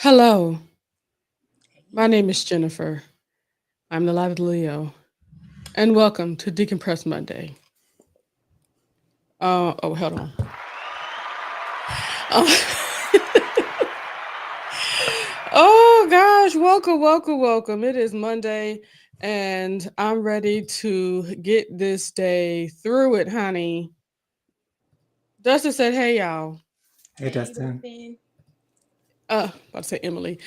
Hello, my name is Jennifer. I'm the Light of the Leo, and welcome to Decompress Monday. Hold on. Uh, oh gosh, welcome. It is Monday, and I'm ready to get this day through it, honey. Dustin said, "Hey y'all." Hey, Hey, Dustin. Dustin. About to say Emily.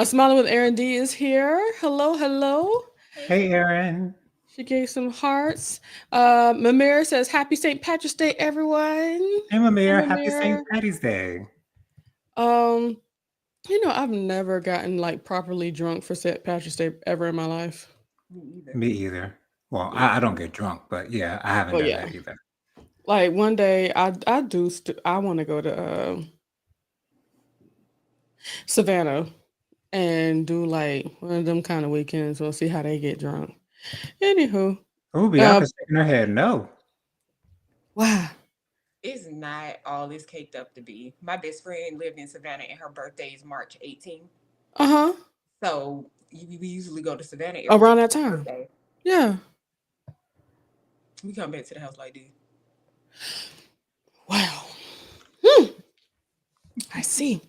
Smiling with Aaron D is here. Hello. Hey, Hey, Aaron. She gave some hearts. Mamira says, "Happy St. Patrick's Day, everyone." Hey, Hey, Mamir. Happy St. Mamira. Patty's Day. Um, I've never gotten like properly drunk for St. Patrick's Day ever in my life. me either. Me either. Well, Yeah. I don't get drunk, but yeah, I haven't Well, done yeah. that either. Like one day, I want to go to Savannah and do like one of them kind of weekends. We'll see how they get drunk. Anywho, Oh, uh, Bianca's shaking her head. No. wow. It's not all it's caked up to be. My best friend lived in Savannah and her birthday is March 18th. Uh huh. So we usually go to Savannah every year Around that for her time. birthday. Yeah. We come back to the house like this. Wow. Hmm. I see.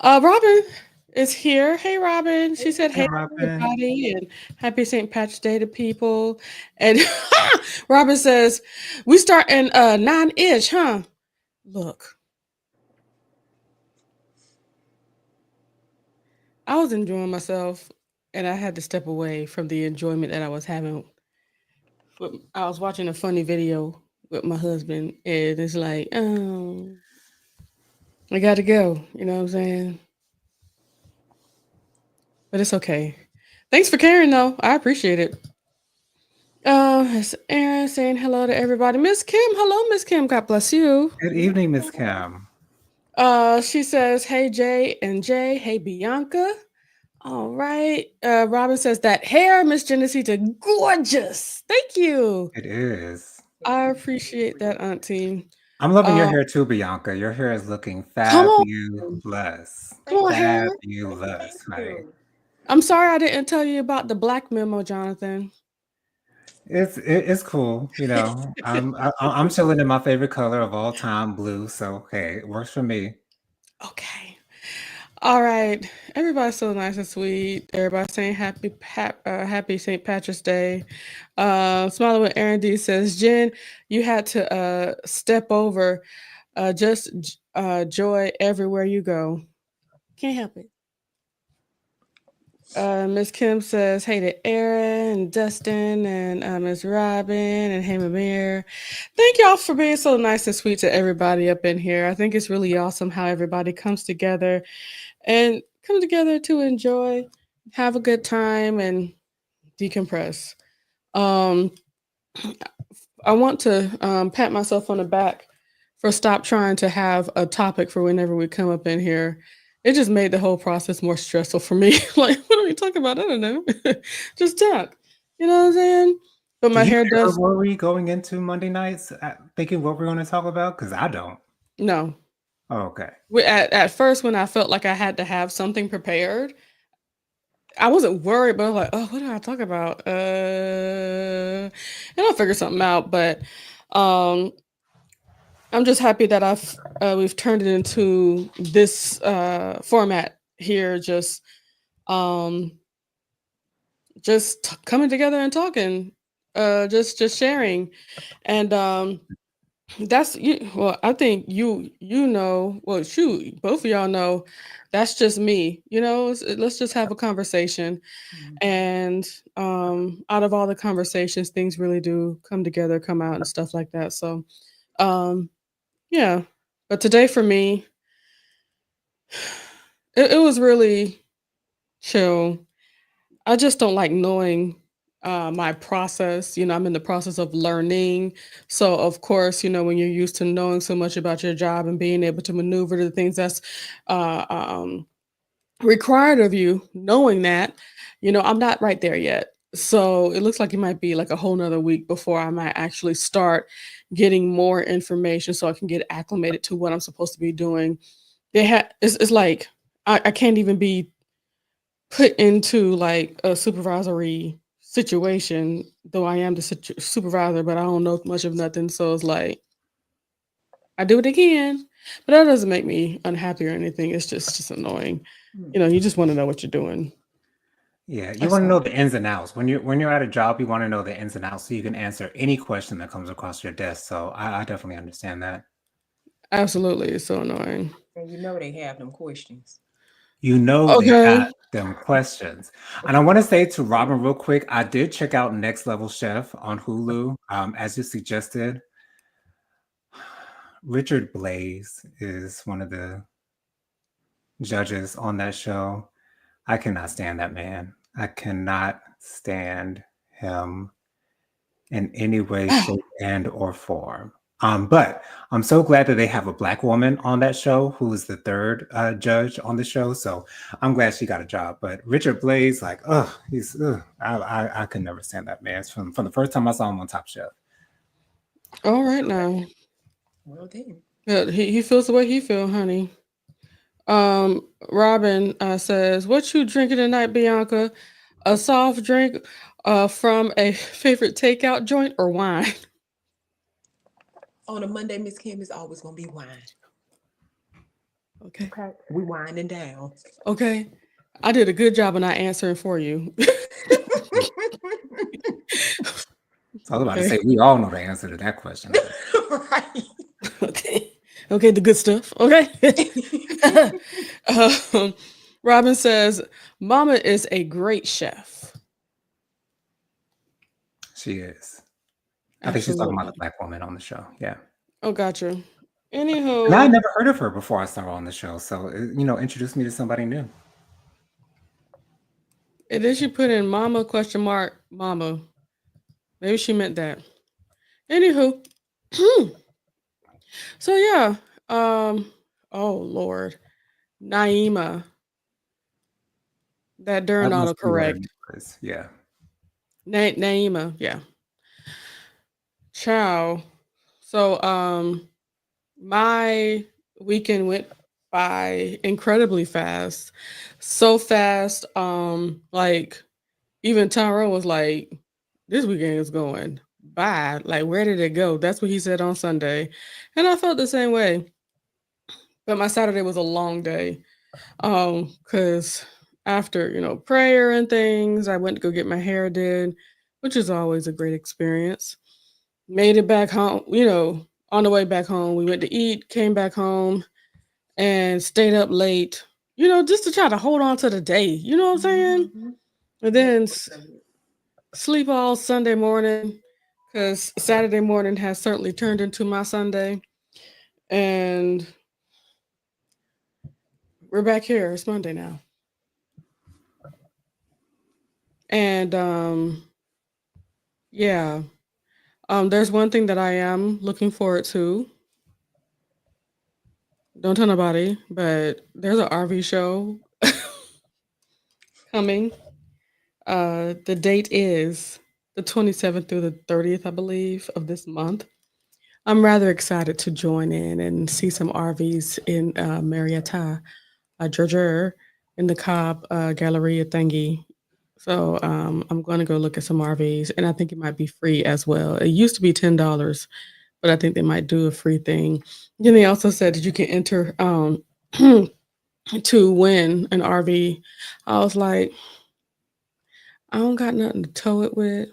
Robin is here. Hey, Robin. She Hey, said, Hey, "Hey, Robin. everybody, and happy St. Patrick's Day to people." And Robin says, "We start in 9-ish, huh?" Look, I was enjoying myself, and I had to step away from the enjoyment that I was having. I was watching a funny video with my husband, and it's like, oh, I got to go. You know what I'm saying? But it's okay. Thanks for caring, though. I appreciate it. It's Aaron saying hello to everybody. Miss Kim, hello, Miss Kim. God bless you. Good hey, evening, Miss Kim. Kim. She says, "Hey Jay and Jay. Hey Bianca." All right. Robin says that hair, Miss Genesita, gorgeous. Thank you. It is. Thank I you. appreciate that, Auntie. I'm loving your Uh, hair too, Bianca. Your hair is looking come on, fabulous. come Thank on, you. hair. Thank Fabulous, honey. you. I'm sorry I didn't tell you about the black memo, Jonathan. It's cool, you know. I'm chilling in my favorite color of all time, blue. So hey, it works for me. Okay. All right. Everybody's so nice and sweet. Everybody's saying happy St. Patrick's Day. Smiling with Aaron D says, "Jen, you had to step over. Joy everywhere you go. Can't help it." Miss Kim says, "Hey to Aaron, Dustin, and Miss Robin, and hey Mamir. Thank y'all for being so nice and sweet to everybody up in here. I think it's really awesome how everybody comes together and come together to enjoy, have a good time, and decompress. Um, I want to pat myself on the back for stop trying to have a topic for whenever we come up in here. It just made the whole process more stressful for me. Like, what are we talking about? I don't know. Just talk. You know what I'm saying? But my Did you hair share does were we going into Monday nights thinking what we're going to talk about? Because I don't. no. Oh, okay. At first, when I felt like I had to have something prepared, I wasn't worried, but I was like, oh, what do I talk about? And I'll figure something out. But um, I'm just happy that we've turned it into this format here, um, coming together and talking, just sharing, and that's you. Well, I think you know. Well, shoot, both of y'all know. That's just me. Let's just have a conversation. Mhm. And out of all the conversations, things really do come together, come out, and stuff like that. So, um, yeah. But today for me, it was really chill. I just don't like knowing my process. I'm in the process of learning. So, of course, when you're used to knowing so much about your job and being able to maneuver the things that's uh, um, required of you, knowing that, I'm not right there yet. So it looks like it might be like a whole nother week before I might actually start getting more information so I can get acclimated to what I'm supposed to be doing. It's like I can't even be put into like a supervisory situation, though I am the supervisor, but I don't know much of nothing. So it's like I do it again, but that doesn't make me unhappy or anything. It's just annoying. Hmm. You know, you just want to know what you're doing. Yeah, you That's want to know all. the ins and outs. When you're at a job, you want to know the ins and outs so you can answer any question that comes across your desk. So I definitely understand that. Absolutely, it's so annoying. And you know they have them questions. You know they got Okay. them questions. And I want to say to Robin real quick, I did check out Next Level Chef on Hulu. As you suggested, Richard Blaze is one of the judges on that show. I cannot stand that man. I cannot stand him in any way, Wow. shape, and or form. But I'm so glad that they have a black woman on that show who is the third judge on the show. So I'm glad she got a job. But Richard Blaze, like, I could never stand that man. It's from the first time I saw him on Top Chef. All right now. Well then. Yeah, he feels the way he feel, honey. Robin says, "What you drinking tonight, Bianca? A soft drink, from a favorite takeout joint or wine?" On a Monday, Miss Kim is always gonna be wine. Okay. Okay. We winding down. Okay. I did a good job of not answering for you. So I was about to Okay. say we all know the answer to that question, but Right. Okay. Okay, the good stuff. Okay. um, Robin says, "Mama is a great chef." she is. I think she's talking about the Absolutely. black woman on the show. Yeah. Oh, gotcha. And I Anywho, never heard of her before I saw her on the show. So, introduced me to somebody new. and then she put in mama question mark mama. Maybe she meant that. Anywho, so yeah. Oh Lord. Naima. That during That must be what her autocorrect. name is. Yeah. Naima, yeah. Ciao. So my weekend went by incredibly fast. So fast, like even Tyrone was like, "This weekend is going by. Like, where did it go?" That's what he said on Sunday. And I felt the same way. But my Saturday was a long day. Because after, prayer and things, I went to go get my hair did, which is always a great experience. Made it back home, on the way back home, we went to eat, came back home, and stayed up late, just to try to hold on to the day. You know what I'm saying? Mm-hmm. And Yep. then sleep all Sunday morning because Saturday morning has certainly turned into my Sunday. And we're back here. It's Monday now. And yeah, there's one thing that I am looking forward to. Don't tell nobody, but there's an RV show coming. The date is the 27th through the 30th, I believe, of this month. I'm rather excited to join in and see some RVs in Marietta, Georgia, in the Cobb Galleria thingy. So I'm going to go look at some RVs, and I think it might be free as well. It used to be $10, but I think they might do a free thing. Then they also said that you can enter to win an RV. I was like, I don't got nothing to tow it with.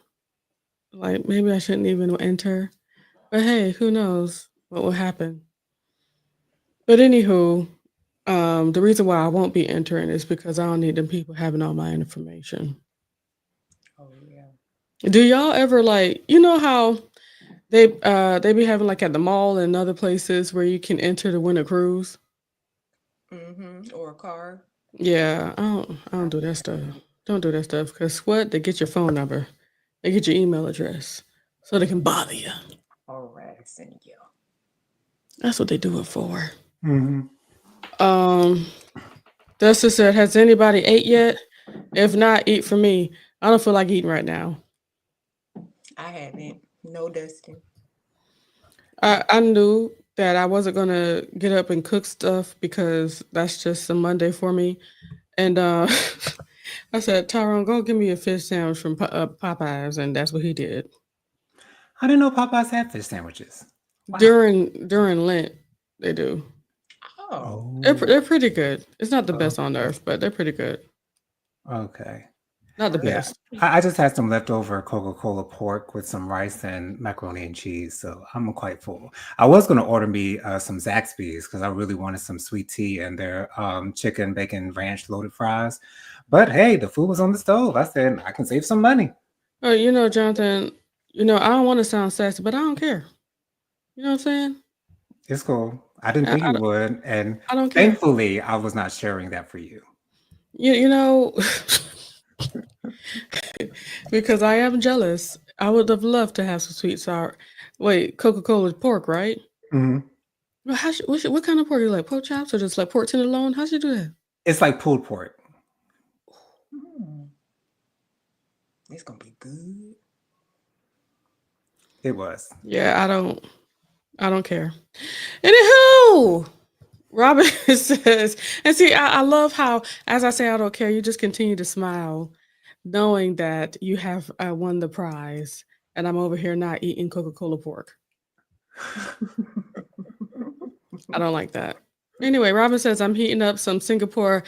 Like maybe I shouldn't even enter. But hey, who knows what will happen? But anywho, the reason why I won't be entering is because I don't need them people having all my information. Oh yeah. Do y'all ever like how they be having like at the mall and other places where you can enter to win a cruise? Mm-hmm. Or a car. Yeah, I don't do that stuff. Don't do that stuff because what? They get your phone number, they get your email address, so they can bother you. Harassing you. That's what they do it for. Hmm. Um, Dustin said, "Has anybody ate yet? If not, eat for me. I don't feel like eating right now." I haven't. No Dustin. I knew. that I wasn't gonna get up and cook stuff because that's just a Monday for me. And I said, Tyrone, go give me a fish sandwich from Popeyes, and that's what he did I didn't know Popeyes had fish sandwiches. Wow. during Lent. They do. Oh, Oh, They're pretty good. It's not the best on okay. earth, but they're pretty good. Okay. Not the Yeah. best. I just had some leftover Coca-Cola pork with some rice and macaroni and cheese, so I'm quite full. I was going to order me some Zaxby's because I really wanted some sweet tea and their chicken bacon ranch loaded fries. But hey, the food was on the stove. I said I can save some money. Jonathan. I don't want to sound sassy, but I don't care. You know what I'm saying? It's cool. I didn't I, think I, you don't- would, and I don't care. thankfully, I was not sharing that for you. You know, because I am jealous. I would have loved to have some sweet sour. Wait, Coca Cola's pork, right? Mhm. Well, what kind of pork you like? Pork chops or just like pork tenderloin? How should you do that? It's like pulled pork. hmm. It's gonna be good. It was. Yeah, I don't care. Anywho, Robin says, and see, I love how, as I say, I don't care. You just continue to smile, knowing that you have won the prize, and I'm over here not eating Coca Cola pork. I don't like that. Anyway, Robin says I'm heating up some Singapore,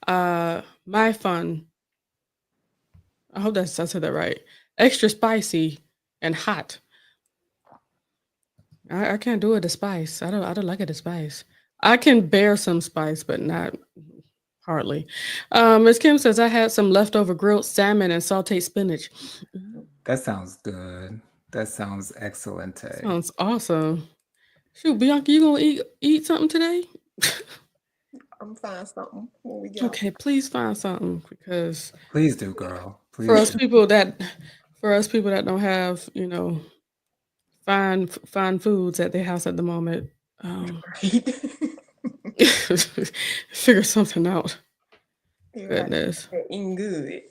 my fun. I hope I said that right. Extra spicy and hot. I can't do it to spice. I don't like it to spice. I can bear some spice, but not hardly. Miss Kim says I had some leftover grilled salmon and sauteed spinach. That sounds good. That sounds excellent. Sounds awesome. Shoot, Bianca, you gonna eat something today? I'm find something when we get off. Okay, please find something because Please do, girl. for Please us do. people that for us people that don't have fine foods at their house at the moment, Right? figure something out. Everybody Goodness. eating good.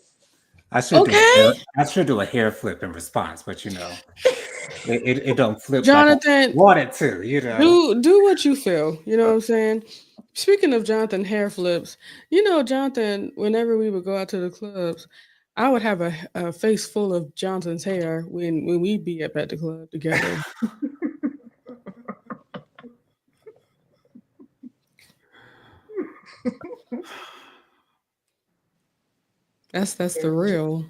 Okay, I should do a hair flip in response, but it don't flip like I Jonathan, want it to. do what you feel. You know what I'm saying? Speaking of Jonathan hair flips, Jonathan, whenever we would go out to the clubs, I would have a face full of Jonathan's hair when we'd be up at the club together. That's the real.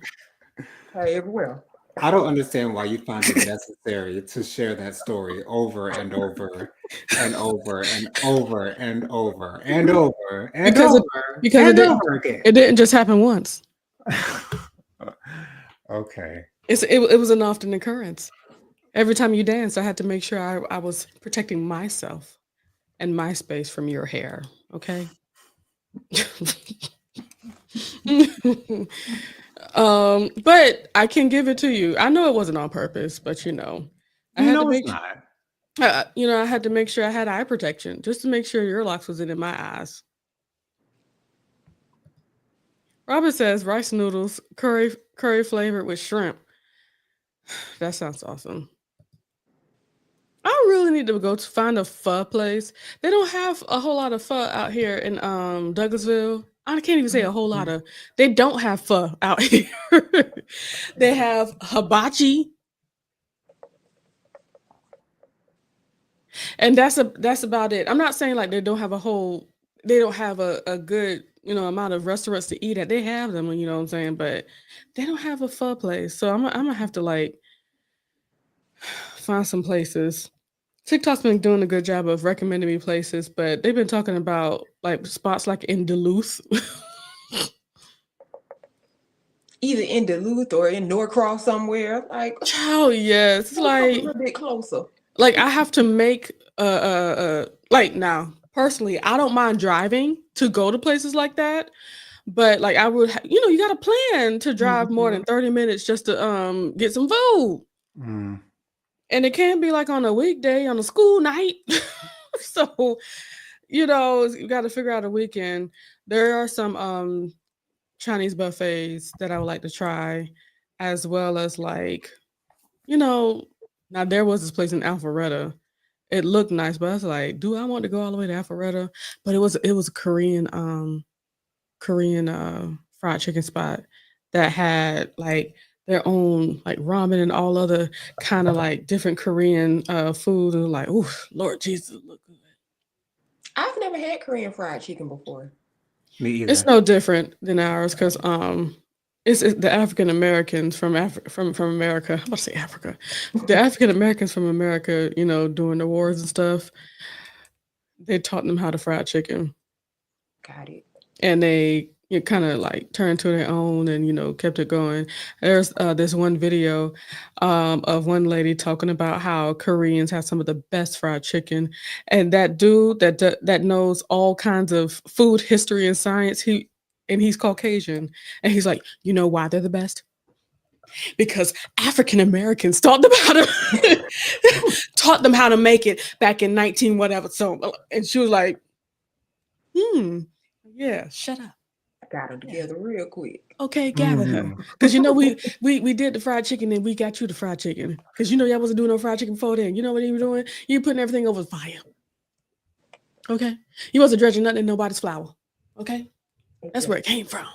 Hey, everywhere. I don't understand why you find it necessary to share that story over and over and over and over and over and over and because it over because and over again. it didn't just happen once. Okay. It was an often occurrence. Every time you danced, I had to make sure I was protecting myself and my space from your hair. Okay. But I can give it to you. I know it wasn't on purpose, but I You had to know it's make not. I had to make sure I had eye protection just to make sure your locks was in my eyes. Robin says rice noodles, curry flavored with shrimp. That sounds awesome. I really need to go to find a pho place. They don't have a whole lot of pho out here in Douglasville. I can't even say a whole lot Mhm. of. They don't have pho out here. They have hibachi, and that's about it. I'm not saying like they don't have a good amount of restaurants to eat at. They have them, you know what I'm saying, but they don't have a pho place. So I'm gonna have to like find some places. TikTok's been doing a good job of recommending me places, but they've been talking about like spots like in Duluth. Either in Duluth or in Norcross somewhere. Like, Child, yes, it's go something a little bit closer. like I have to make like now personally, I don't mind driving to go to places like that, but like I would, you got to plan to drive more than Mhm. 30 minutes just to get some food, Mm. and it can't be like on a weekday on a school night. So you got to figure out a weekend. There are some Chinese buffets that I would like to try, as well as like, you know, now there was this place in Alpharetta It looked nice, but I was like, do I want to go all the way to Alpharetta? But it was a Korean fried chicken spot that had like their own like ramen and all other kind of like different Korean food. And like, oh Lord Jesus, it look good. I've never had Korean fried chicken before. Me It's either. no different than ours because it's the African Americans from America. I'm about to say Africa. The African Americans from America, during the wars and stuff, they taught them how to fry chicken, Got it. and they kind of like turned to their own and kept it going. There's this one video of one lady talking about how Koreans have some of the best fried chicken, and that dude that knows all kinds of food history and science, he's Caucasian, and he's like, you know why they're the best? Because African Americans taught them how to taught them how to make it back in 19 whatever. So, and she was like, hmm, yeah, shut up. Got them Yeah. together real quick. Okay, gather her. Mm. Because we did the fried chicken and we got you the fried chicken. Because y'all wasn't doing no fried chicken before then. You know what you were doing? You putting everything over the fire. Okay? You wasn't dredging nothing in nobody's flour. Okay? That's where it came from.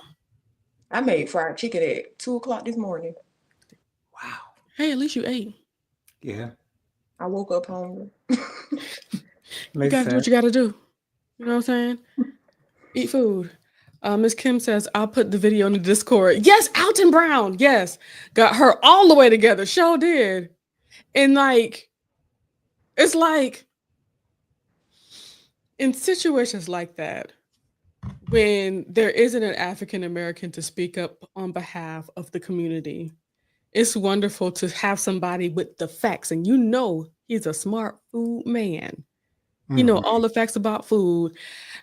I made fried chicken at 2 o'clock this morning. Wow. Hey, at least you ate. Yeah. I woke up hungry. You Makes gotta do what sense. you gotta do. You know what I'm saying? Eat food. Miss Kim says, I'll put the video in the Discord. Yes, Alton Brown. Yes. Got her all the way together. Show did. And like, it's like in situations like that, when there isn't an African American to speak up on behalf of the community, it's wonderful to have somebody with the facts. And he's a smart food man. He know Mhm. all the facts about food,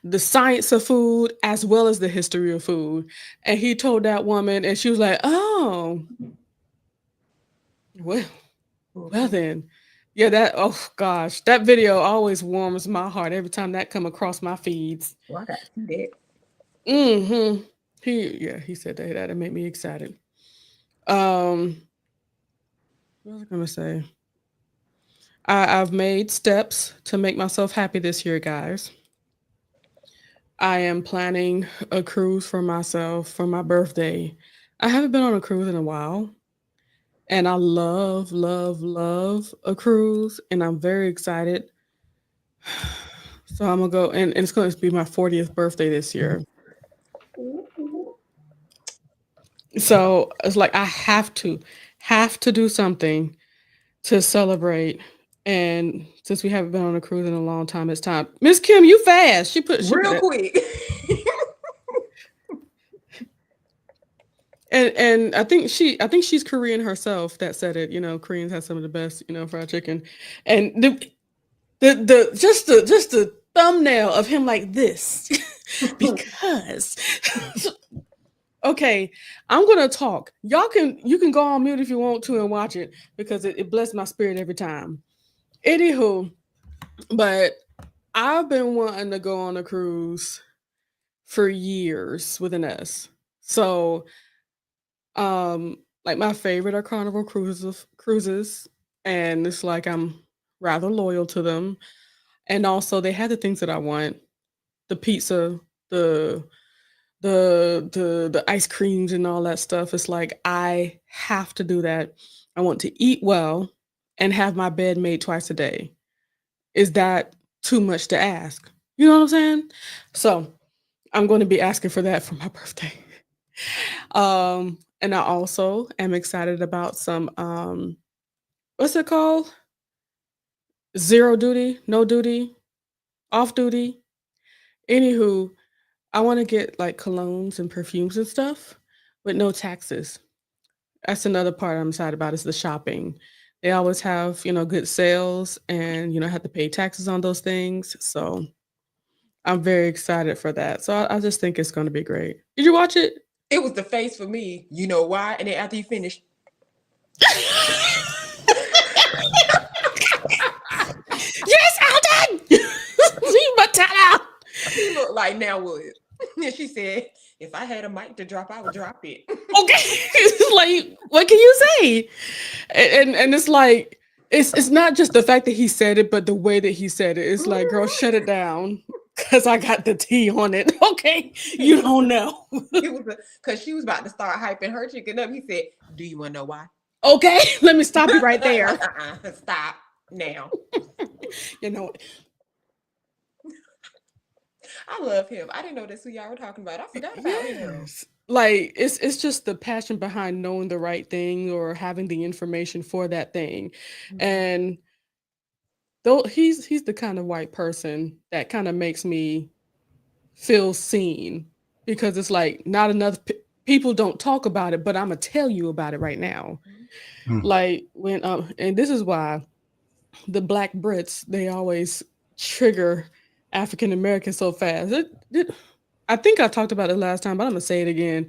the science of food, as well as the history of food. And he told that woman, and she was like, "Oh, well, well then." Yeah, oh gosh, that video always warms my heart every time that come across my feeds. Well, I got to see that. Mm-hmm. He said that. It made me excited. Um, what was I gonna say? I've made steps to make myself happy this year, guys. I am planning a cruise for myself for my birthday. I haven't been on a cruise in a while, and I love, love, love a cruise, and I'm very excited. So I'm gonna go, and it's going to be my 40th birthday this year. So it's like I have to do something to celebrate. And since we haven't been on a cruise in a long time, it's time. Miss Kim, you fast. She put Real that. quick. And I think she's Korean herself that said it. Koreans have some of the best, fried chicken. And the thumbnail of him like this because okay, I'm gonna talk. You can go on mute if you want to and watch it because it blessed my spirit every time. Anywho, but I've been wanting to go on a cruise for years with an S. So like my favorite are Carnival cruises, and it's like I'm rather loyal to them. And also they have the things that I want: the pizza, the the ice creams and all that stuff. It's like I have to do that. I want to eat well and have my bed made twice a day. Is that too much to ask? You know what I'm saying? So I'm going to be asking for that for my birthday. And I also am excited about some what's it called? Zero duty, no duty, off duty. Anywho, I want to get like colognes and perfumes and stuff with no taxes. That's another part I'm excited about is the shopping. They always have, good sales and have to pay taxes on those things. So I'm very excited for that. So I just think it's going to be great. Did you watch it? It was the face for me. You know why? And then after you finished, Yes, Alden! See my out. he looked like now what? And she said, if I had a mic to drop, I would drop it. Okay. It's like, what can you say? And it's like, It's not just the fact that he said it, but the way that he said it. It's like, girl, shut it down. Cause I got the tea on it. Okay. You don't know. It was because she was about to start hyping her chicken up. He said, "Do you want to know why?" Okay. Let me stop you right there. Like, stop now. You know, I love him. I didn't know that's who y'all were talking about. I forgot about him. yes. Like it's just the passion behind knowing the right thing or having the information for that thing. Mhm. And though he's the kind of white person that kind of makes me feel seen because it's like not enough people don't talk about it, but I'm gonna tell you about it right now. Mm. Like when and this is why the black Brits they always trigger African Americans so fast. I think I talked about it last time, but I'm gonna say it again.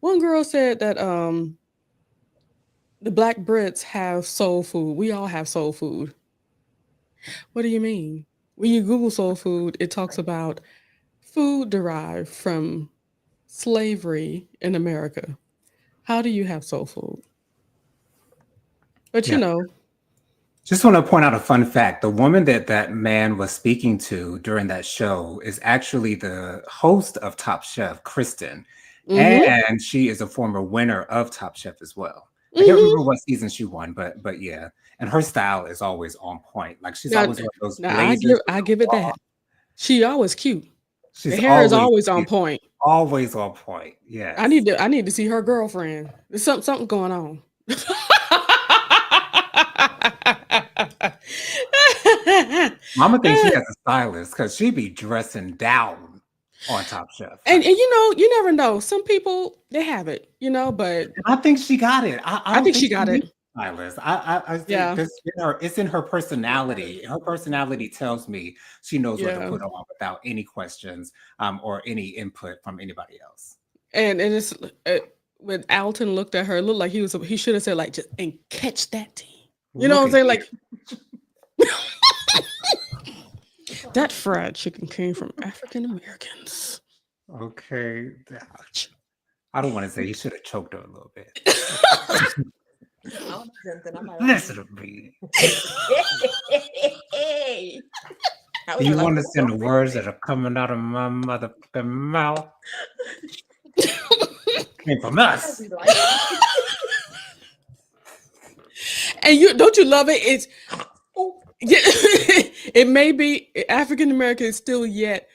One girl said that the black Brits have soul food. We all have soul food. What do you mean? When you Google soul food, it talks about food derived from slavery in America. How do you have soul food? But you Yeah. know, Just want to point out a fun fact. The woman that that man was speaking to during that show is actually the host of Top Chef, Kristen. mm-hmm, And she is a former winner of Top Chef as well. I can't mm-hmm. remember what season she won, but yeah. And her style is always on point. Like she's Now, always wearing those now blazers with I the give it bra. that. She always cute. The She's hair is always always on cute, point. always on point. Yes. I need to see her girlfriend. There's something going on. Mama thinks she has a stylist because she be dressing down on Top Chef, And honey. you know, you never know. Some people they have it, you know, but I think she got it. I I don't think think she she got needs it. a stylist. I think Yeah. this in her. It's in her personality. Her personality tells me she knows what to Yeah. put on without any questions, or any input from anybody else. And it's when Alton looked at her, it looked like he should have said like just and catch that tea. You know what Look I'm at saying? here. Like that fried chicken came from African Americans. Okay. I don't want to say he should have choked her a little bit. I don't know, Jonathan. I might like Listen to me. it. I Do would you like want to to send the words that are coming out of my motherfucking mouth? Came from I us. be like it. And you don't you love it? It's Oh, yeah, it may be African American is still yet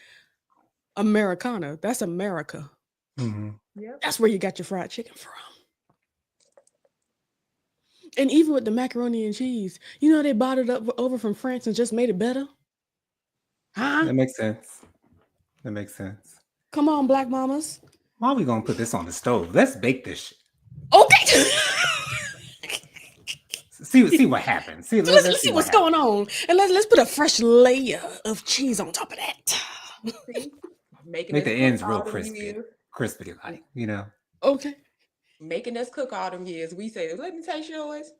Americana. That's America. Mhm. yep. That's where you got your fried chicken from. And even with the macaroni and cheese, you know they bought it up over from France and just made it better. Huh? That makes sense. That makes sense. Come on, black mamas. Why are we gonna put this on the stove? Let's bake this shit. Okay. See what happens. See, So let's let's see see what what's happens. going on, and let's put a fresh layer of cheese on top of that. See, making Make us the cook ends real all them crispy, years, crispy like, you know. Okay. making us cook all them years. We say, "Let me taste yours."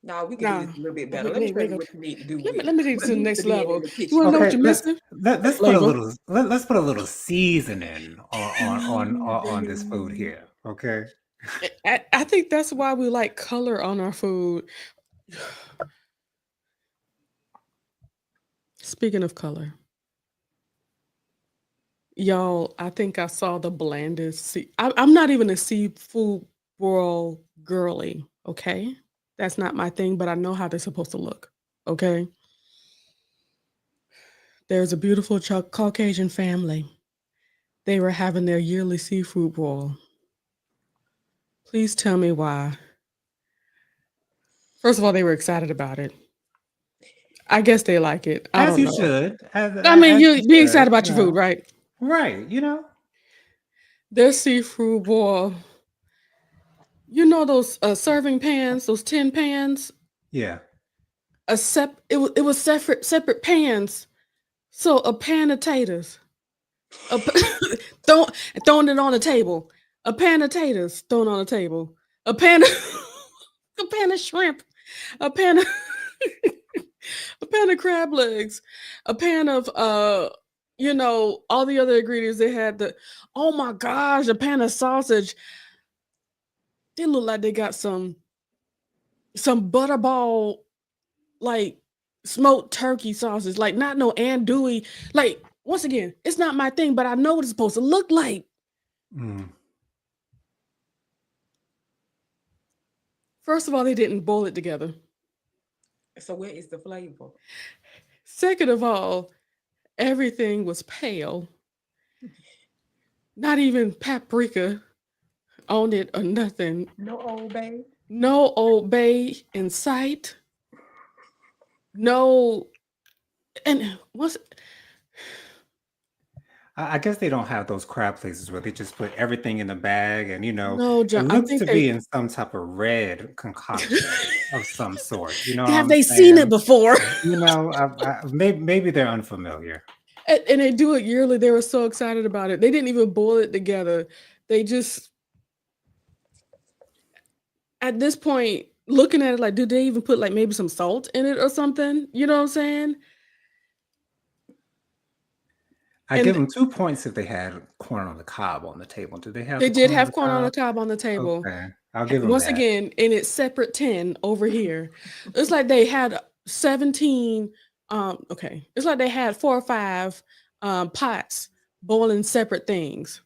No, we could do Nah, this a little bit better. we, Let me we, show we you go. what you need to do Let me with let me take it what to the needs to next be in level. the You want to kitchen. know what Okay, you're missing? The let's put a flavor. little let's put a little seasoning on this food here. Okay. I think that's why we like color on our food. Speaking of color, y'all, I think I saw the blandest. I'm not even a seafood boil girly. Okay, that's not my thing, but I know how they're supposed to look. Okay, there's a beautiful Caucasian family. They were having their yearly seafood boil. Please tell me why. First of all, they were excited about it. I guess they like it. I As don't you know. should. I mean, As you you be excited should, about your food, right? Right, you know? Their seafood boil. You know those serving pans, those tin pans. Yeah. It was separate pans. So a pan of taters, a, throw, throwing it on the table. A pan of taters thrown on the table. A pan of, a pan of shrimp. A pan of a pan of crab legs. A pan of all the other ingredients they had. Oh my gosh, a pan of sausage. They look like they got some butterball like smoked turkey sausage, like not no andouille. Like once again, it's not my thing, but I know what it's supposed to look like. Mm. First of all, they didn't boil it together. So where is the flavor? Second of all, everything was pale. Not even paprika on it or nothing. No Old Bay. No Old Bay in sight. No, and what's I guess they don't have those crab places where they just put everything in a bag and, no, it John? I looks think to they be in some type of red concoction of some sort. You know what have I'm they seen it saying? before? Maybe they're unfamiliar. And they do it yearly. They were so excited about it. They didn't even boil it together. They just at this point looking at it like, do they even put like maybe some salt in it or something? You know what I'm saying? I give And them 2 points if they had corn on the cob on the table. Do they have they the did corn on have the corn on the cob? cob on the table. Okay, I'll give them Once that. again, in its separate tin over here. It's like they had 17 okay. It's like they had 4 or 5 pots boiling separate things.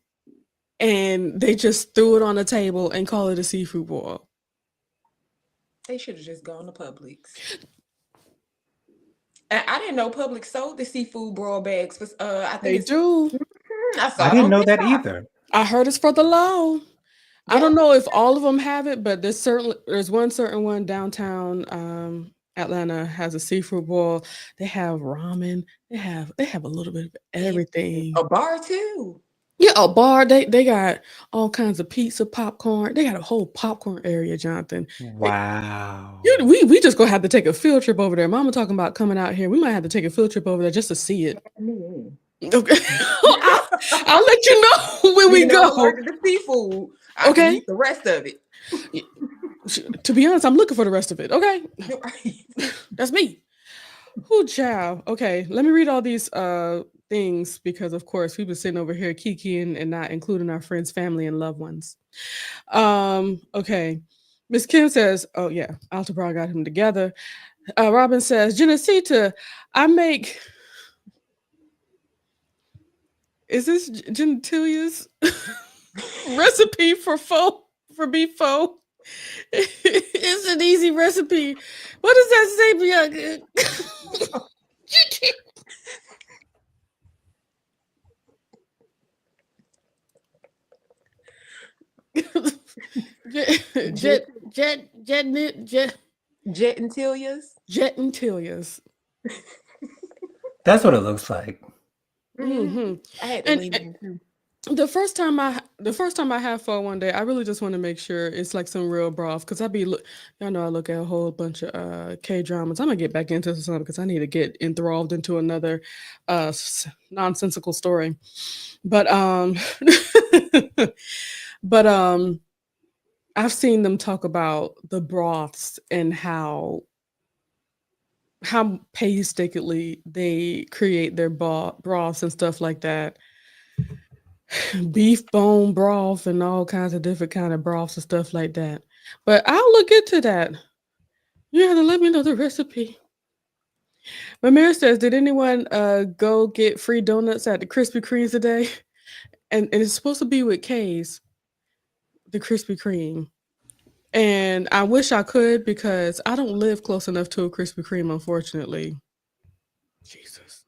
And they just threw it on the table and call it a seafood boil. They should have just gone to Publix. And I didn't know Publix sold the seafood broil bags. I think They it's do. I I saw it didn't on know that TikTok. either. I heard it's for the low. I Yeah. don't know if all of them have it, but there's one certain one downtown Atlanta has a seafood boil. They have ramen. They have a little bit of everything. A bar too. Yeah, a bar. They got all kinds of pizza, popcorn. They got a whole popcorn area, Jonathan. Wow. We just gonna have to take a field trip over there. Mama talking about coming out here. We might have to take a field trip over there just to see it. Okay, I'll let you know when we Even though I'm go. allergic to seafood, I can Okay. eat the rest of it. To be honest, I'm looking for the rest of it. Okay, that's me. Who child? Okay, let me read all these things because of course we've been sitting over here kikiing and not including our friends, family, and loved ones. Okay. Miss Kim says, oh yeah, Alta Bra got him together. Robin says, Genesita, I make is this Gentilia's recipe for beef pho? It's an easy recipe. What does that say, Bianca? Jet and Tilia's. Jet and Tilia's. That's what it looks like. Mm-hmm. I had to lean in too. The first time I had pho one day, I really just want to make sure it's like some real broth because y'all know I look at a whole bunch of K dramas. I'm gonna get back into something because I need to get enthralled into another nonsensical story. But but I've seen them talk about the broths and how painstakingly they create their broths and stuff like that. Beef bone broth and all kinds of different kind of broths and stuff like that. But I'll look into that. You have to let me know the recipe. Mamir says, did anyone go get free donuts at the Krispy Kremes today? And it's supposed to be with K's, the Krispy Kreme. And I wish I could because I don't live close enough to a Krispy Kreme, unfortunately. Jesus.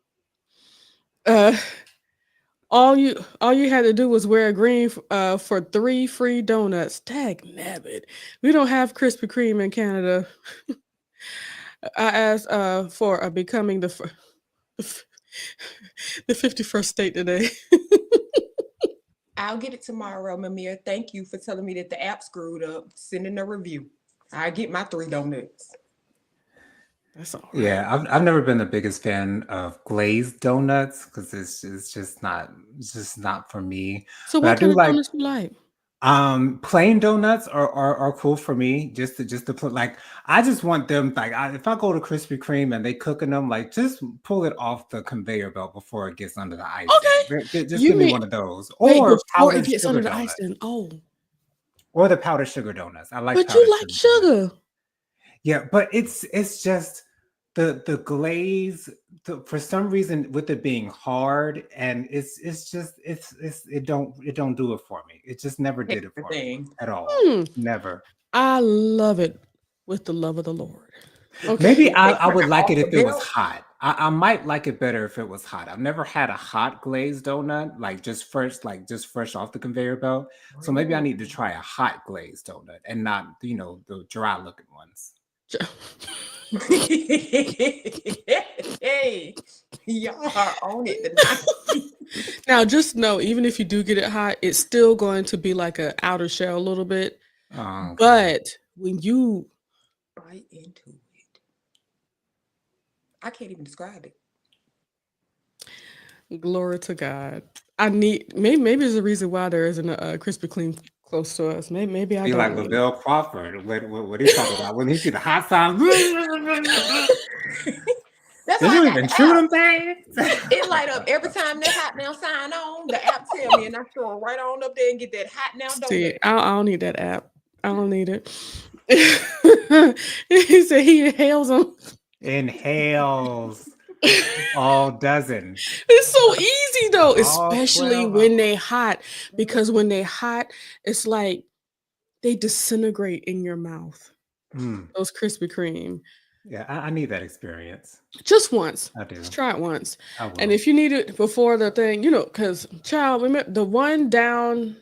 All you had to do was wear green for 3 free donuts. Tag nabbit. We don't have Krispy Kreme in Canada. I asked for becoming the 51st state today. I'll get it tomorrow, Mamir. Thank you for telling me that the app screwed up. Sending a review. I get my 3 donuts. That's all right. Yeah, I've never been the biggest fan of glazed donuts because it's just not for me. So But I what kind do of like donuts you like? plain donuts are cool for me. Just to put like I just want them like if I go to Krispy Kreme and they cooking them like just pull it off the conveyor belt before it gets under the icing. Just You give me mean one of those wait or before it powdered gets sugar under the donuts icing? Oh, or the powdered sugar donuts. I like but you powdered like sugar donuts. sugar. Yeah, but it's just the glaze, for some reason, with it being hard, and it's just it don't do it for me. It just never did it for me Everything. at all. Hmm. Never. I love it with the love of the Lord. Okay. Maybe They I kind would of like off it the if it was belt. hot. I might like it better if it was hot. I've never had a hot glazed donut, like just fresh off the conveyor belt. So maybe I need to Really? try a hot glazed donut and not, the dry looking ones. Hey, y'all are on it tonight. Now, just know, even if you do get it hot, it's still going to be like a outer shell a little bit. Oh, okay. But when you Bite into it. I can't even describe it. glory to God, I need maybe there's a reason why there isn't a Krispy Kreme close to us. Maybe I Be don't like need it. Lavelle Crawford. What he's talking about when he see the hot sign. That's Did why I you got even the chew app. them things? It light up every time that hot now sign on. The app tell me, and I throw it right on up there and get that hot now See, donut. I don't need that app. I don't need it. He said he inhales them. Inhales all dozen, It's so easy though, all especially 12 when of they hot. Because when they hot, it's like they disintegrate in your mouth. them. Those Krispy Kreme. Yeah, I need that experience. Just once. I Just do. try it once. I And will. if you need it before the thing, because child, remember the one downtown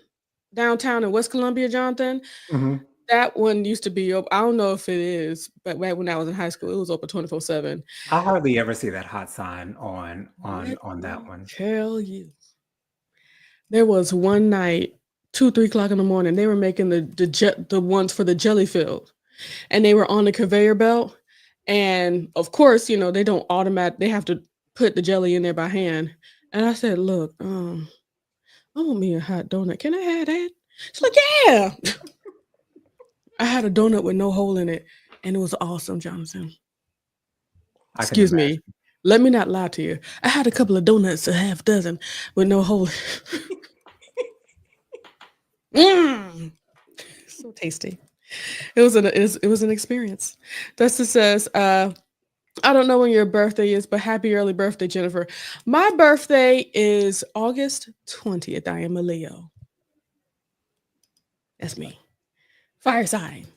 in West Columbia, Jonathan, Mhm. that one used to be open. I don't know if it is, but back when I was in high school, it was open 24/7. I hardly ever see that hot sign on on Let on that me one. tell you, there was one night, 2, 3 o'clock in the morning, they were making the ones for the jelly filled, and they were on the conveyor belt. And of course, they don't automatic. They have to put the jelly in there by hand. And I said, "Look, I want me a hot donut. Can I have that?" She's like, "Yeah." I had a donut with no hole in it, and it was awesome, Jonathan. I can Excuse me. imagine. Let me not lie to you. I had a couple of donuts, a half dozen, with no hole. Mm, so tasty. It was an experience. Dustin says, I don't know when your birthday is, but happy early birthday, Jennifer. My birthday is August 20th. I am a Leo. That's me. Fire sign.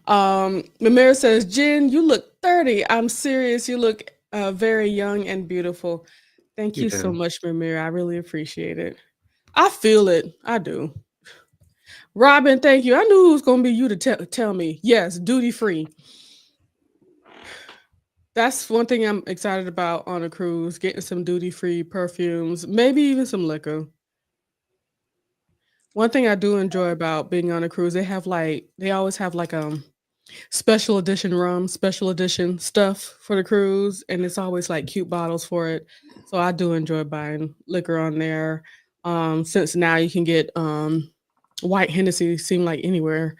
Mamira says, Jen, you look 30. I'm serious. You look very young and beautiful. Thank You you so do. much, Mamira. I really appreciate it. I feel it. I do. Robin, thank you. I knew it was going to be you to tell me. Yes, duty free. That's one thing I'm excited about on a cruise, getting some duty free perfumes, maybe even some liquor. One thing I do enjoy about being on a cruise, they always have like special edition rum, special edition stuff for the cruise, and it's always like cute bottles for it. So I do enjoy buying liquor on there. Since now you can get white Hennessy seem like anywhere.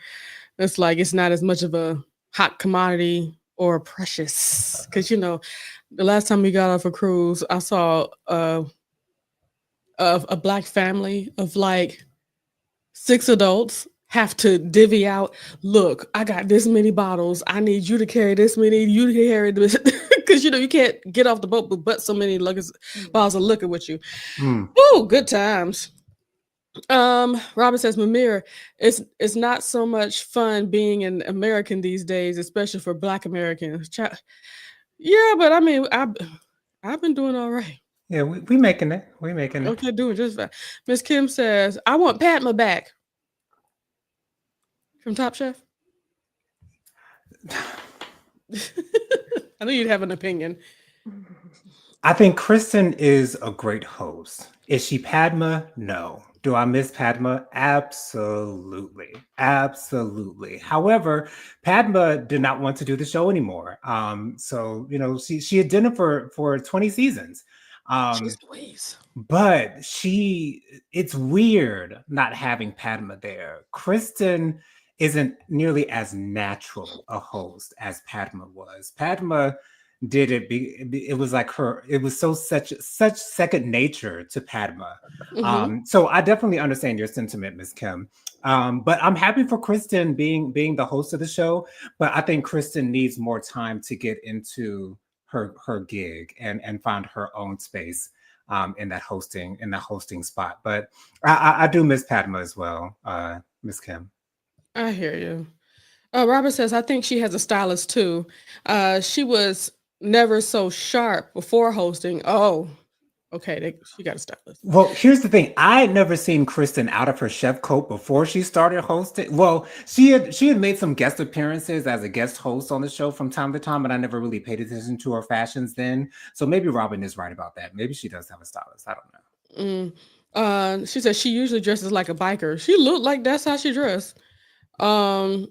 It's like it's not as much of a hot commodity or precious because the last time we got off a cruise, I saw a black family of like 6 adults have to divvy out. Look, I got this many bottles. I need you to carry this many. You to carry this because you can't get off the boat but so many luggage bottles of liquor with you. Mm. Woo, good times. Robin says, Mamir, it's not so much fun being an American these days, especially for Black Americans. Yeah, but I mean, I've been doing all right. Yeah, we making it. We making it. Okay, doing just fine. Miss Kim says, I want Padma back from Top Chef. I knew you'd have an opinion. I think Kristen is a great host. Is she Padma? No. Do I miss Padma? Absolutely. Absolutely. However, Padma did not want to do the show anymore. So she had done it for 20 seasons. She's Um, Louise. but it's weird not having Padma there. Kristen isn't nearly as natural a host as Padma was. Padma did it it was like it was such second nature to Padma. Mm-hmm. So I definitely understand your sentiment, Miss Kim. But I'm happy for Kristen being the host of the show. But I think Kristen needs more time to get into her gig and find her own space in that hosting spot. But I do miss Padma as well, Miss Kim. I hear you. Robert says, I think she has a stylist too. She was never so sharp before hosting. Oh, okay. She got a stylist. Well, here's the thing. I had never seen Kristen out of her chef coat before she started hosting. Well, she had made some guest appearances as a guest host on the show from time to time, but I never really paid attention to her fashions then. So maybe Robin is right about that. Maybe she does have a stylist. I don't know. She says she usually dresses like a biker. She looked like that's how she dressed. Um,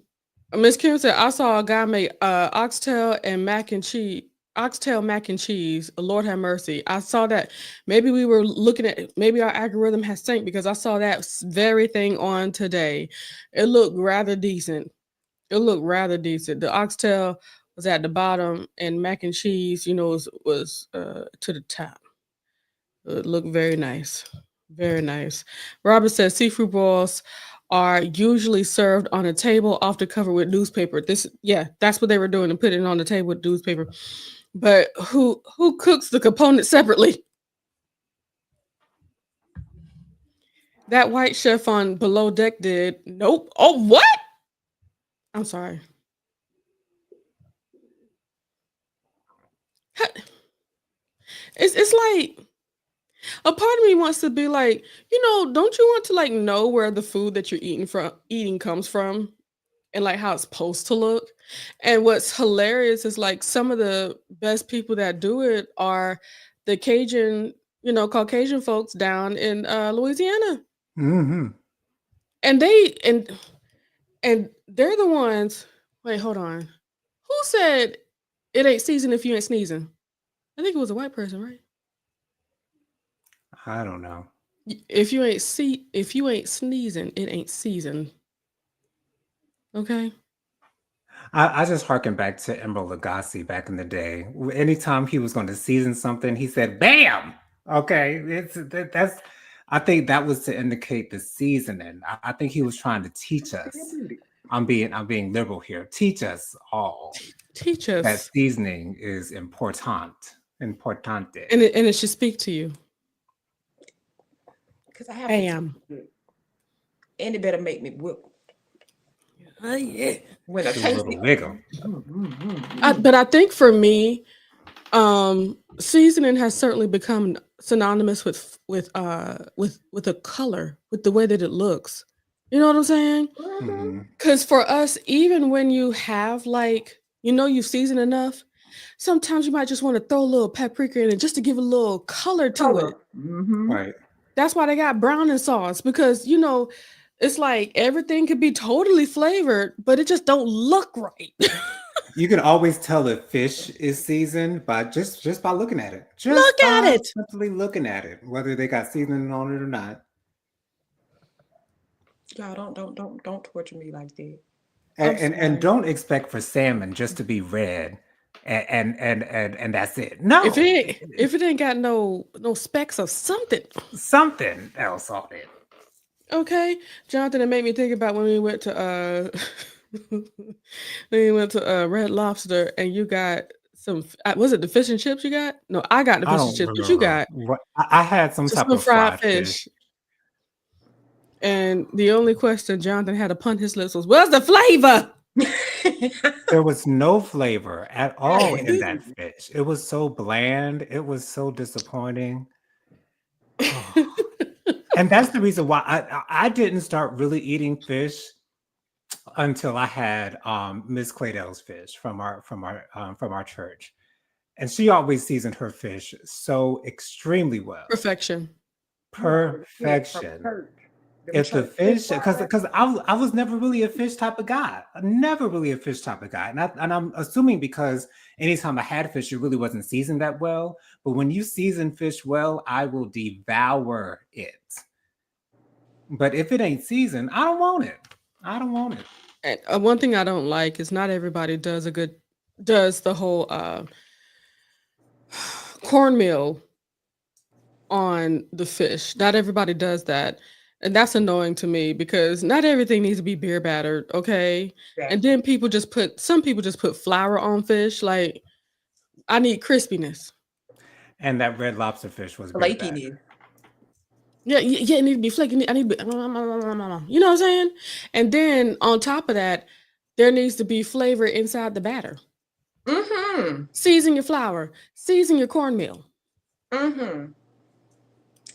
Miss Kim said, I saw a guy make oxtail and mac and cheese. Oxtail mac and cheese. Lord have mercy. I saw that. Maybe we were looking at. Maybe our algorithm has synced because I saw that very thing on today. It looked rather decent. It looked rather decent. The oxtail was at the bottom, and mac and cheese, was to the top. It looked very nice. Very nice. Robert says seafood balls are usually served on a table, often covered with newspaper. Yeah, that's what they were doing and putting it on the table with newspaper. But who cooks the components separately? That white chef on Below Deck did. Nope. Oh, what? I'm sorry. It's like a part of me wants to be like, don't you want to like know where the food that you're eating comes from and like how it's supposed to look? And what's hilarious is like some of the best people that do it are the Cajun, Caucasian folks down in Louisiana. Hmm. And and they're the ones. Wait, hold on. Who said it ain't season if you ain't sneezing? I think it was a white person, right? I don't know. If you ain't sneezing, it ain't season. Okay. I just harken back to Emerald Lagasse back in the day. Anytime he was going to season something, he said, "Bam!" Okay, that's. I think that was to indicate the seasoning. I think he was trying to teach us. I'm being liberal here. Teach us all Teach that us. seasoning is important. Importante. And it should speak to you. Because I have to taste Bam. it. And it better make me whip. Oh yeah. When I Do a taste little it. wiggle. But I think for me, seasoning has certainly become synonymous with a color, with the way that it looks. You know what I'm saying? Mhm. Hmm. Because for us, even when you have like, you've seasoned enough, sometimes you might just want to throw a little paprika in it just to give a little color to it. Color. Mm-hmm. Right. That's why they got browning sauce because it's like everything could be totally flavored, but it just don't look right. You can always tell if fish is seasoned by just by looking at it. Just Look at by it. simply looking at it, whether they got seasoning on it or not. Y'all don't torture me like that. I'm And sorry. don't expect for salmon just to be red and that's it. If No, it ain't got no specks of something, something else on it. okay, Jonathan, it made me think about when we went to when we went to Red Lobster and you got some. Was it the fish and chips you got? No, I got the I fish and don't chips. What you remember got? what I had some Just type some of fried fried fish. fish. And the only question Jonathan had upon his lips was, "Where's the flavor?" There was no flavor at all in Yes. that fish. It was so bland. It was so disappointing. Oh. And that's the reason why I didn't start really eating fish until I had Miss Claydell's fish from our church, and she always seasoned her fish so extremely well, Perfection. You already said from perfection. church. Them If the church fish fish, because I was never really a fish type of guy, never really a fish type of guy, and I'm assuming because anytime I had fish, it really wasn't seasoned that well. But when you season fish well, I will devour it. But if it ain't seasoned, I don't want it. I don't want it. And, one thing I don't like is not everybody does the whole cornmeal on the fish. Not everybody does that. And that's annoying to me because not everything needs to be beer battered, okay? And Exactly. then some people just put flour on fish. Like, I need crispiness. And that red lobster fish was beer battered. Flakiness. Yeah, yeah, it need to be flaky. I need to be, you know what I'm saying? And then on top of that, there needs to be flavor inside the batter. Mm-hmm. Season your flour, season your cornmeal. Mm-hmm.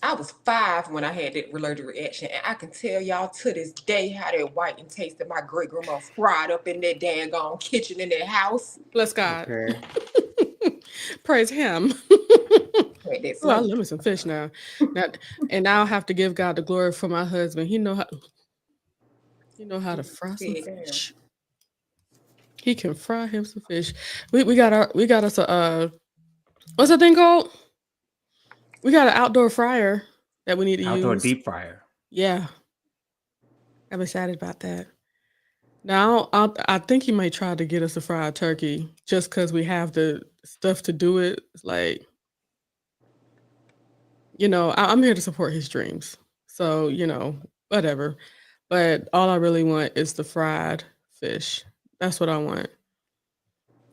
I was 5 when I had that allergic reaction, and I can tell y'all to this day how that whiting tasted. My great grandma fried up in that daggone kitchen in that house. Bless God. Okay. Praise Him. Had that Oh, I flavor. love me some fish now. Now, and I'll have to give God the glory for my husband. He know how to fry some Sit down. fish. He can fry him some fish. We got us a what's that thing called? We got an outdoor fryer that we need to Outdoor use. deep fryer. Yeah, I'm excited about that. Now I think he might try to get us a fried turkey just because we have the stuff to do it. It's like, I'm here to support his dreams. So, whatever. But all I really want is the fried fish. That's what I want.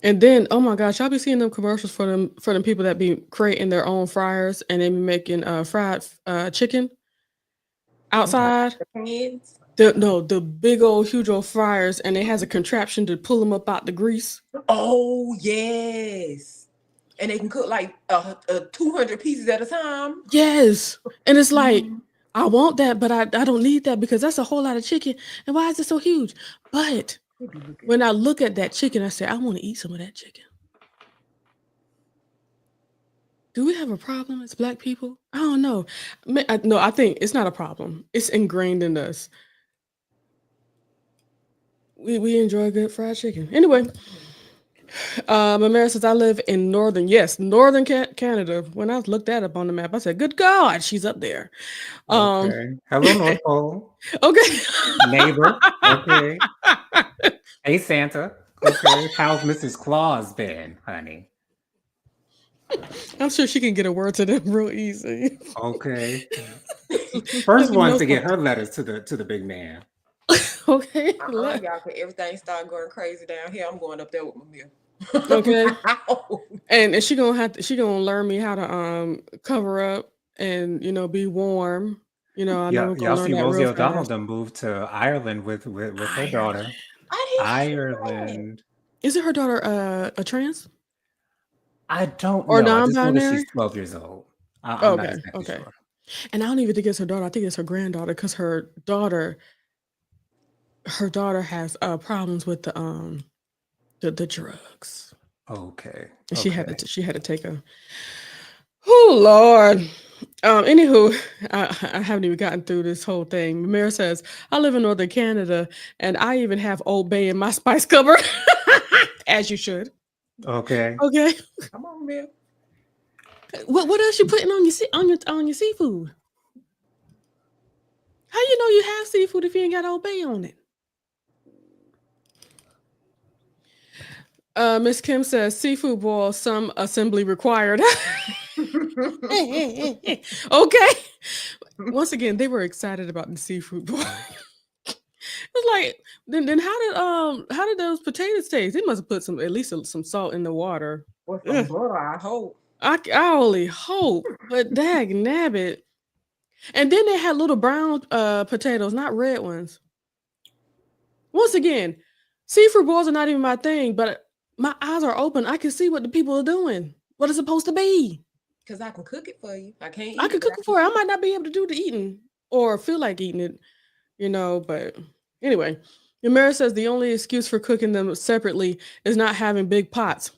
And then, oh my gosh, y'all be seeing them commercials for them people that be creating their own fryers and they be making fried chicken Mm-hmm. outside. The pans. The big old huge old fryers, and it has a contraption to pull them up out the grease. Oh yes, and they can cook like 200 pieces at a time. Yes, and it's like Mhm. I want that, but I don't need that because that's a whole lot of chicken. And why is it so huge? But They be looking. when I look at that chicken, I say I want to eat some of that chicken. Do we have a problem as Black people? I don't know. No, I think it's not a problem. It's ingrained in us. We enjoy good fried chicken. Anyway, Amira says I live in northern Canada. When I looked that up on the map, I said, "Good God, she's up there." Um, Okay. Hello, North Pole. okay. Neighbor. Okay. Hey, Santa. Okay. How's Mrs. Claus been, honey? I'm sure she can get a word to them real easy. Okay. Let First me ones know to get something. her letters to the big man. Okay. Y'all, cause everything start going crazy down here. I'm going up there with my meal. Okay. And she gonna learn me how to cover up and be warm. I know Yeah, we're gonna y'all learn see that Rosie real O'Donnell fast. done moved to Ireland with her Ireland. daughter. I didn't hear that. Ireland. Is it her daughter a trans I don't or know. I just know that non-binary? she's 12 years old. I'm not Okay, exactly okay. sure. And I don't even think it's her daughter. I think it's her granddaughter because her daughter has problems with the drugs, Okay. and she had Okay. to she had to take a. Oh Lord. Anywho, I haven't even gotten through this whole thing. Mamir says, I live in Northern Canada and I even have Old Bay in my spice cupboard. As you should. Okay. Okay. Come on, Bill. What else you putting on your seafood? How you know you have seafood if you ain't got Old Bay on it? Miss Kim says seafood boil, some assembly required. Okay. Once again, they were excited about the seafood boil. It's like then how did those potatoes taste? They must have put at least some salt in the water. With some Ugh. butter, I hope. I only hope, but dag nabbit. And then they had little brown potatoes, not red ones. Once again, seafood boils are not even my thing, but my eyes are open. I can see what the people are doing. What it's supposed to be. Cause I can cook it for you. I can't I eat it, could but cook I it can for you. I cook might not be able to do the eating or feel like eating it, but anyway. Yamira says the only excuse for cooking them separately is not having big pots.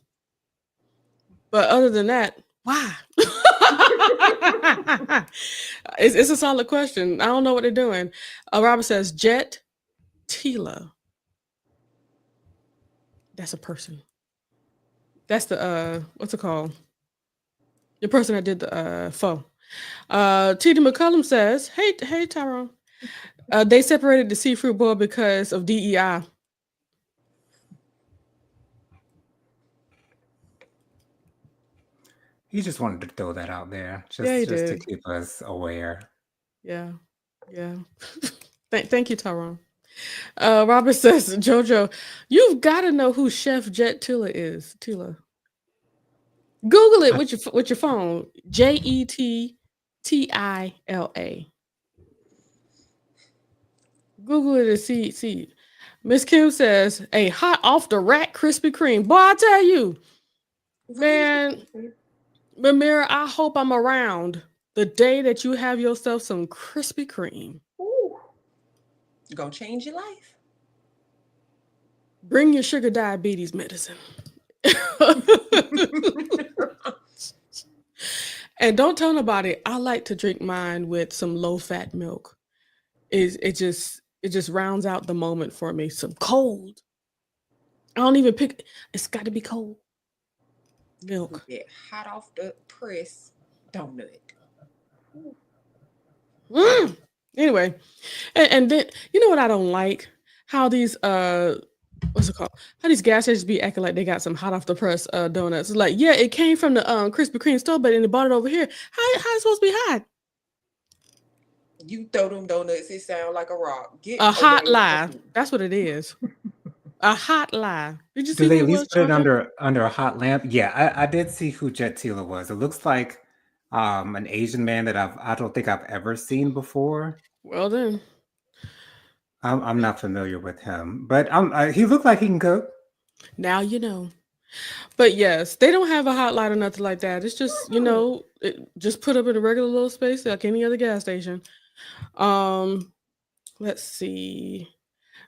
But other than that, why? It's a solid question. I don't know what they're doing. Robert says Jet Tila. That's a person. That's the what's it called? The person that did the pho. T.D. McCullum says, hey Tyrone. They separated the seafood boil because of DEI. He just wanted to throw that out there, Yeah, he just to did. keep us aware. Yeah. Yeah. Thank you, Tyrone. Robert says, Jojo, you've got to know who Chef Jet Tilla is. Tilla. Google it I, with your phone. Jettila. Google it and see. Miss Kim says, a hot off the rack Krispy Kreme. Boy, I tell you, man, Really? Mamira, I hope I'm around the day that you have yourself some Krispy Kreme. Ooh, gonna change your life. Bring your sugar diabetes medicine. And don't tell nobody. I like to drink mine with some low fat milk. It just rounds out the moment for me. Some cold. I don't even pick. It's got to be cold With milk. that hot off the press donut. Mm. Anyway, and then you know what I don't like? How these what's it called? How these gas stations be acting like they got some hot off the press donuts. It's like, yeah, it came from the Krispy Kreme store, but then they bought it over here. How it supposed to be hot? You throw them donuts, it sound like a rock. Get A hot away from lie. me. That's what it is. A hot lie. Did you do see they who at it was, least put it Georgia? under a hot lamp? Yeah, I did see who Jet Tila was. It looks like an Asian man that I don't think I've ever seen before. Well then, I'm not familiar with him, but he looked like he can cook. now you know. But yes, they don't have a hot light or nothing like that. It's just Mm-mm. just put up in a regular little space like any other gas station. Um, let's see.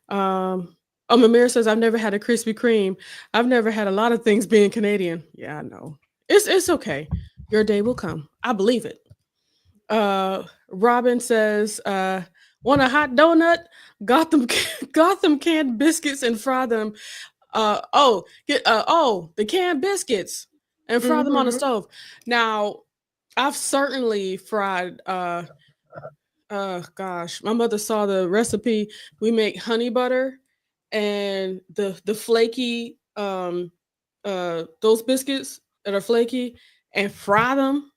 Oh, Mamir says I've never had a Krispy Kreme. I've never had a lot of things being Canadian. Yeah, I know. It's okay. Your day will come. I believe it. Robin says, want a hot donut? Gotham Gotham canned biscuits and fry them. The canned biscuits and fry them on the Mm-hmm. stove. Now, I've certainly fried gosh, my mother saw the recipe. We make honey butter and the flaky those biscuits that are flaky and fry them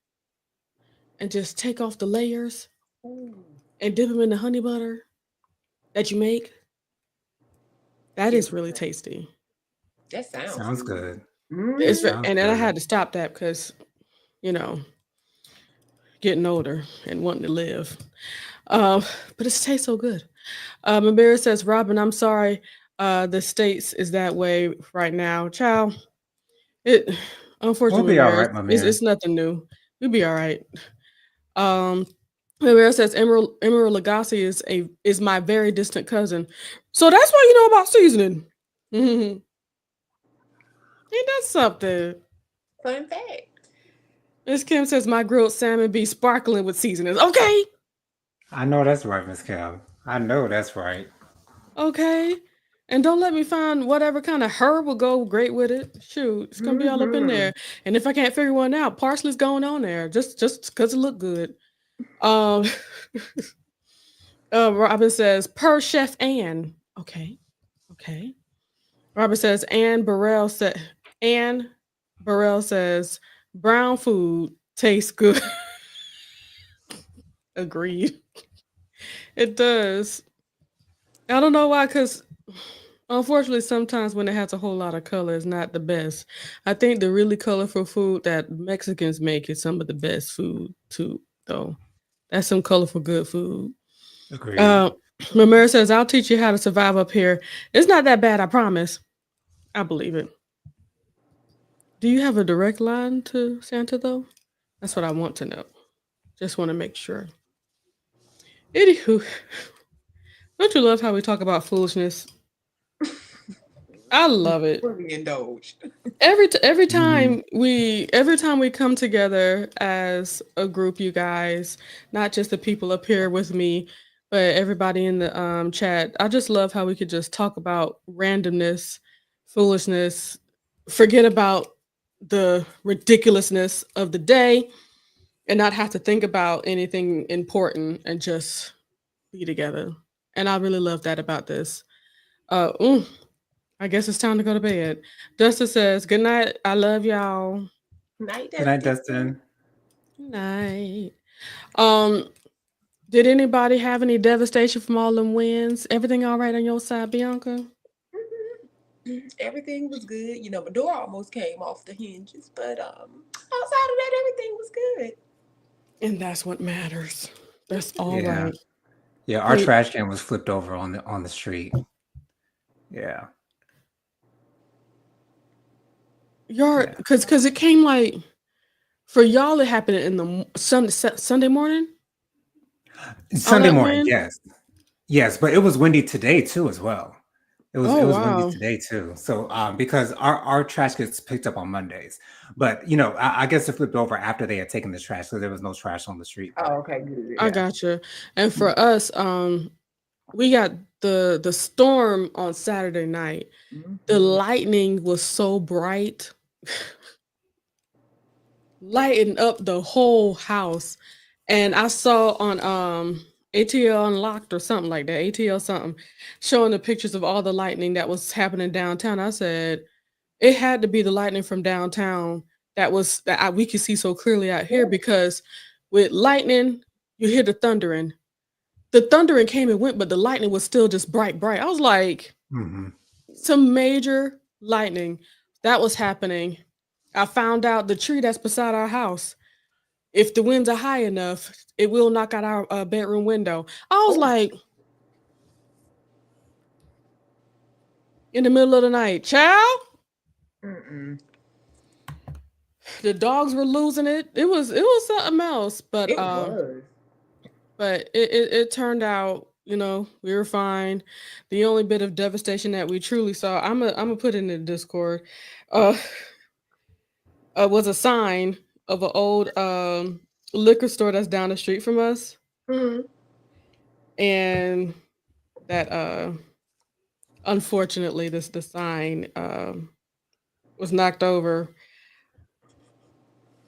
and just take off the layers Ooh, and dip them in the honey butter that you make. That give is me really some. tasty. That sounds Sounds good. good. It's Mm-hmm. Sounds and then I good. had to stop that because you know getting older and wanting to live. Um, but it tastes so good. Mabera says, Robin, I'm sorry. The states is that way right now. Child, it We'll unfortunately, be all Mabera, right, my it's man. nothing new. We'll be all right. Um, Mabera says Emerald Lagasse is my very distant cousin. So that's why you know about seasoning. Ain't that something? Fun fact. Miss Kim says my grilled salmon be sparkling with seasonings. Okay. I know that's right, Miss Kim. I know that's right. Okay. And don't let me find whatever kind of herb will go great with it. Shoot, it's gonna be all up in Mm-hmm. there. And if I can't figure one out, parsley's going on there just because it look good. Um, Robin says per Chef Ann. Okay, okay. Robin says Ann Burrell says brown food tastes good. Agreed. It does. I don't know why, because unfortunately, sometimes when it has a whole lot of color, it's not the best. I think the really colorful food that Mexicans make is some of the best food too, though. That's some colorful, good food. Agreed. Uh, Mamera says, "I'll teach you how to survive up here. It's not that bad, I promise. I believe it." Do you have a direct line to Santa though? That's what I want to know. Just want to make sure. Anywho, don't you love how we talk about foolishness? I love it. Fully indulged. Mhm. Every time we come together as a group, you guys, not just the people up here with me, but everybody in the chat, I just love how we could just talk about randomness, foolishness, forget about the ridiculousness of the day, and not have to think about anything important and just be together. And I really love that about this. uh mm, I guess it's time to go to bed. Dustin says, good night. I love y'all. Night Good night, Dustin. Dustin. Good night. Um, Did anybody have any devastation from all them winds? Everything all right on your side, Bianca? Everything was good. You know, my door almost came off the hinges, but outside of that, everything was good. And that's what matters. That's all Yeah. right. Yeah, our Hey, trash can was flipped over on the street. Yeah. your Yeah. because it came like for y'all it happened in the Sunday morning. All Sunday that morning, wind. yes. Yes, but it was windy today too as well. It Oh was windy wow. today too. So because our trash gets picked up on Mondays. But I guess it flipped over after they had taken the trash, so there was no trash on the street. Oh, But okay, good. I yeah. gotcha. And for us, we got the storm on Saturday night. The Mm-hmm. lightning was so bright, lighting up the whole house. And I saw on ATL Unlocked or something like that, ATL something, showing the pictures of all the lightning that was happening downtown. I said it had to be the lightning from downtown we could see so clearly out here because with lightning, you hear the thundering. The thundering came and went, but the lightning was still just bright, bright. I was like, Hmm. some major lightning that was happening. I found out the tree that's beside our house, if the winds are high enough, it will knock out our bedroom window. I was Oh, like, in the middle of the night, child, mm-mm. the dogs were losing it. It was something else, It was. but it turned out, we were fine. The only bit of devastation that we truly saw, I'm gonna put it in the Discord, uh, was a sign of an old liquor store that's down the street from us, Mm-hmm. and that unfortunately this the sign was knocked over.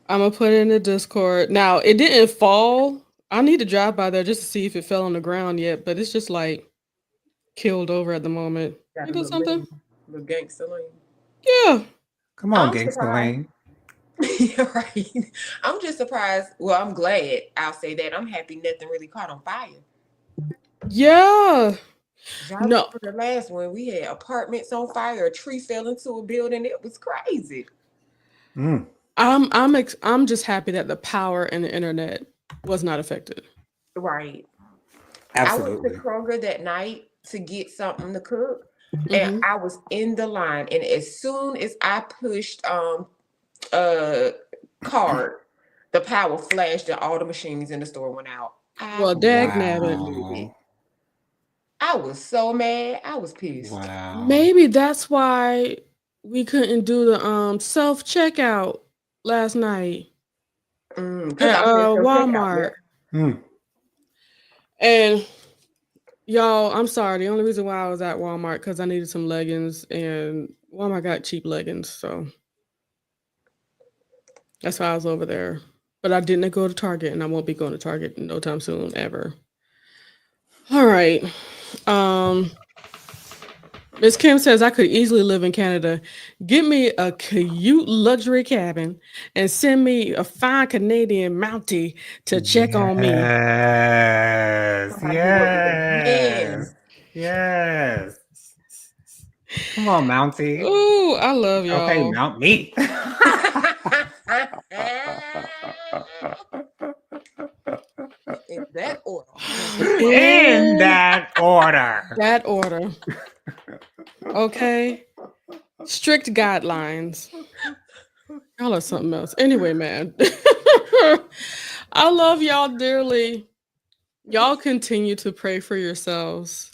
I'm gonna put it in the Discord. Now it didn't fall. I need to drive by there just to see if it fell on the ground yet, but it's just like killed over at the moment. Got a Ain't that little something? lean, little gangster lean. Yeah. Come on, I'm Gangsta surprised. Lane. Yeah, right. I'm just surprised. Well, I'm glad. I'll say that. I'm happy nothing really caught on fire. Yeah. 'Cause I No, remember the last one we had apartments on fire, a tree fell into a building. It was crazy. Mm, I'm just happy that the power and the internet was not affected. Right. I went to absolutely. Kroger that night to get something to cook, and Hmm. I was in the line. And as soon as I pushed uh card, the power flashed and all the machines in the store went out. I Well, dag was nabbit. livid. Wow. I was so mad. I was pissed. Wow. Maybe that's why we couldn't do the self checkout last night Because at I was at your checkout. Walmart. Yep. Mm, And y'all, I'm sorry. The only reason why I was at Walmart because I needed some leggings, and Walmart got cheap leggings, so that's why I was over there. But I didn't go to Target, and I won't be going to Target no time soon, ever. All right. Um, Miss Kim says I could easily live in Canada. Get me a cute luxury cabin and send me a fine Canadian Mountie to check on me. yes. Somebody who worked with their Yes. hands. Yes. Come on, Mountie. Ooh, I love Okay, y'all. mount me. In that order. In In that order. that order, okay? Strict guidelines. Y'all are something else. Anyway, man. I love y'all dearly. Y'all continue to pray for yourselves.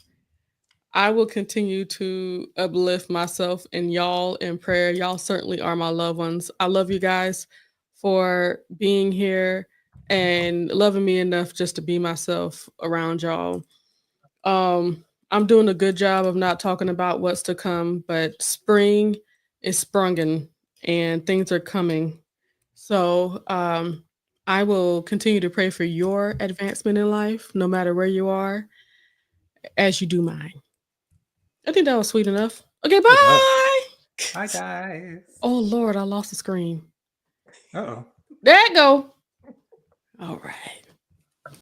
I will continue to uplift myself and y'all in prayer. Y'all certainly are my loved ones. I love you guys for being here and loving me enough just to be myself around y'all. I'm doing a good job of not talking about what's to come, but spring is sprunging and things are coming. So I will continue to pray for your advancement in life, no matter where you are, as you do mine. I think that was sweet enough. Okay, It was. bye. Bye, guys. Oh Lord, I lost the screen. Uh-oh. There it go. All right.